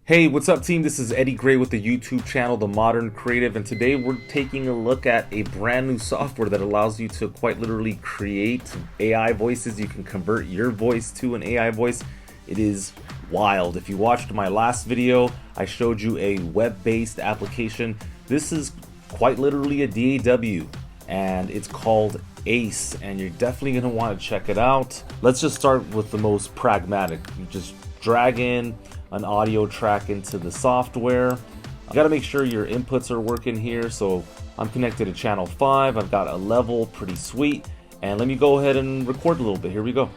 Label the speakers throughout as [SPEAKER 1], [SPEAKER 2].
[SPEAKER 1] Hey, what's up team? This is Eddie Gray with the YouTube channel The Modern Creative, and today we're taking a look at a brand new software that allows you to quite literally create AI voices. You can convert your voice to an AI voice. It is wild. If you watched my last video, I showed you a web-based application. This is quite literally a DAW, and it's called Ace, and you're definitely going to want to check it out. Let's just start with the most pragmatic. You just drag in an audio track into the software. You got to make sure your inputs are working here. So I'm connected to channel 5. I've got a level, pretty sweet. And let me go ahead and record a little bit. Here we go.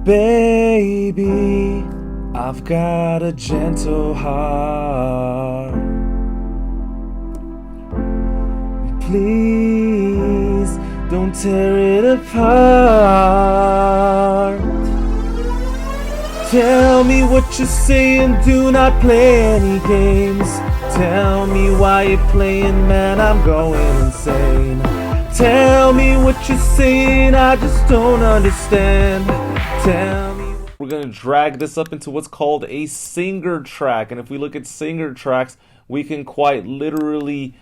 [SPEAKER 1] Baby, I've got a gentle heart. Please don't tear it apart. Tell me what you're saying, do not play any games. Tell me why you're playing, man, I'm going insane. Tell me what you're saying, I just don't understand. Tell me. We're gonna drag this up into what's called a singer track, and if we look at singer tracks, we can quite literally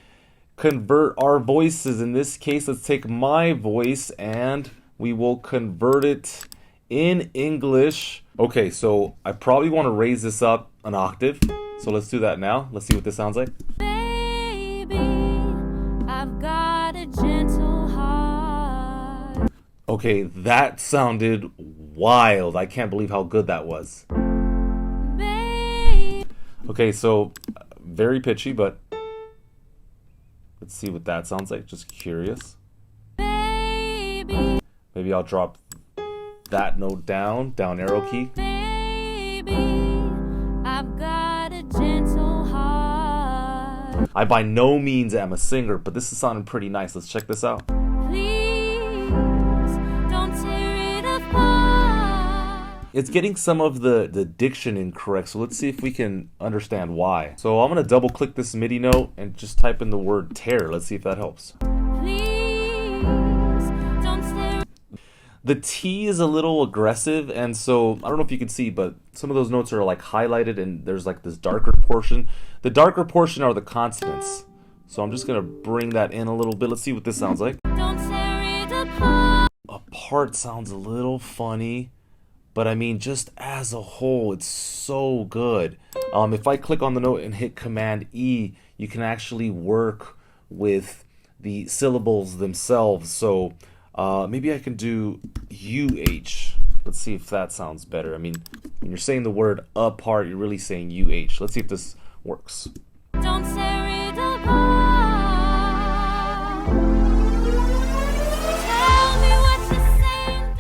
[SPEAKER 1] convert our voices. In this case, let's take my voice and we will convert it in English. Okay, so I probably want to raise this up an octave. So let's do that now. Let's see what this sounds like.
[SPEAKER 2] Baby, I've got a gentle heart.
[SPEAKER 1] Okay, that sounded wild. I can't believe how good that was.
[SPEAKER 2] Baby.
[SPEAKER 1] Okay, so very pitchy, but let's see what that sounds like. Just curious.
[SPEAKER 2] Baby.
[SPEAKER 1] Maybe I'll drop that note down arrow key.
[SPEAKER 2] Baby, I've got a gentle heart.
[SPEAKER 1] I by no means am a singer, but this is sounding pretty nice. Let's check this out.
[SPEAKER 2] Please don't tear it apart.
[SPEAKER 1] It's getting some of the diction incorrect, so let's see if we can understand why. So I'm gonna double click this MIDI note and just type in the word tear. Let's see if that helps.
[SPEAKER 2] Please don't tear.
[SPEAKER 1] The T is a little aggressive, and so I don't know if you can see, but some of those notes are like highlighted and there's like this darker portion. The darker portion are the consonants. So I'm just gonna bring that in a little bit. Let's see what this sounds like.
[SPEAKER 2] Don't tear it apart.
[SPEAKER 1] Apart sounds a little funny, but I mean, just as a whole, it's so good. If I click on the note and hit Command E, you can actually work with the syllables themselves. So maybe I can do UH. Let's see if that sounds better. I mean, when you're saying the word apart, you're really saying UH. Let's see if this works.
[SPEAKER 2] Don't tear it apart. Tell me what you're saying.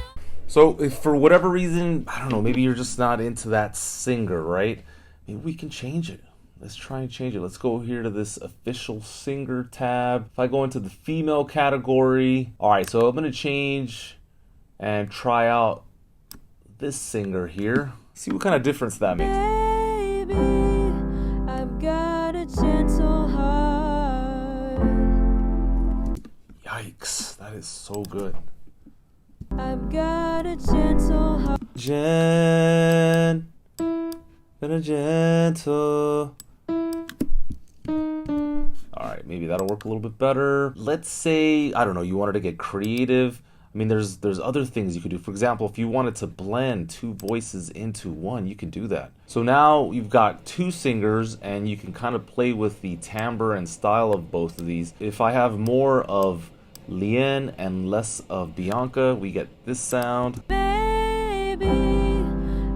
[SPEAKER 1] So if for whatever reason, I don't know, maybe you're just not into that singer, right? Maybe we can change it. Let's try and change it. Let's go here to this official singer tab. If I go into the female category, all right, so I'm gonna change and try out this singer here. See what kind of difference that makes.
[SPEAKER 2] Baby, I've got a gentle heart.
[SPEAKER 1] Yikes, that is so good.
[SPEAKER 2] I've got a gentle heart.
[SPEAKER 1] Got a gentle. All right, maybe that'll work a little bit better. Let's say, I don't know, you wanted to get creative. I mean, there's other things you could do. For example, if you wanted to blend two voices into one, you can do that. So now you've got two singers and you can kind of play with the timbre and style of both of these. If I have more of Lien and less of Bianca, we get this sound.
[SPEAKER 2] Baby,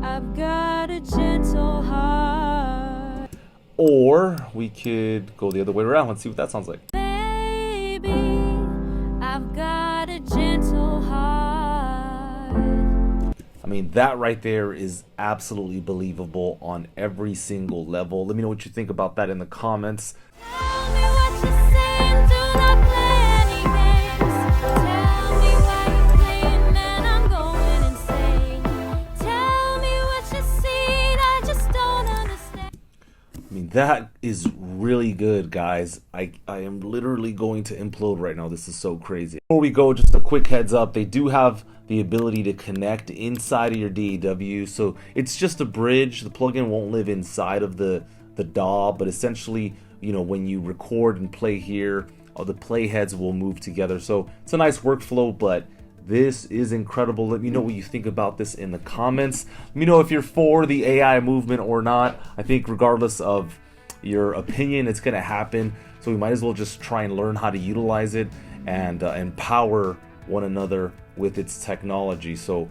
[SPEAKER 2] I've got a gentle heart.
[SPEAKER 1] Or we could go the other way around. Let's see what that sounds like.
[SPEAKER 2] Baby, I've got a gentle heart.
[SPEAKER 1] I mean, that right there is absolutely believable on every single level. Let me know what you think about that in the comments.
[SPEAKER 2] Tell me what you're saying, do not play any games. Tell me why you're playing, man, I'm going insane. Tell me what you're seeing, I just don't understand.
[SPEAKER 1] I mean, that is really good, guys. I am literally going to implode right now. This is so crazy. Before we go, just a quick heads up. They do have the ability to connect inside of your DAW. So it's just a bridge. The plugin won't live inside of the DAW, but essentially, you know, when you record and play here, the playheads will move together. So it's a nice workflow, but this is incredible. Let me know what you think about this in the comments. Let me know if you're for the AI movement or not. I think regardless of your opinion, it's gonna happen. So we might as well just try and learn how to utilize it and empower one another with its technology. So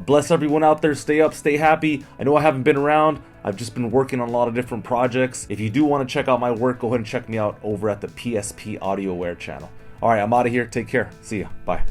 [SPEAKER 1] bless everyone out there. Stay up, stay happy. I know I haven't been around. I've just been working on a lot of different projects. If you do want to check out my work, go ahead and check me out over at the PSP AudioWare channel. All right, I'm out of here. Take care. See ya. Bye.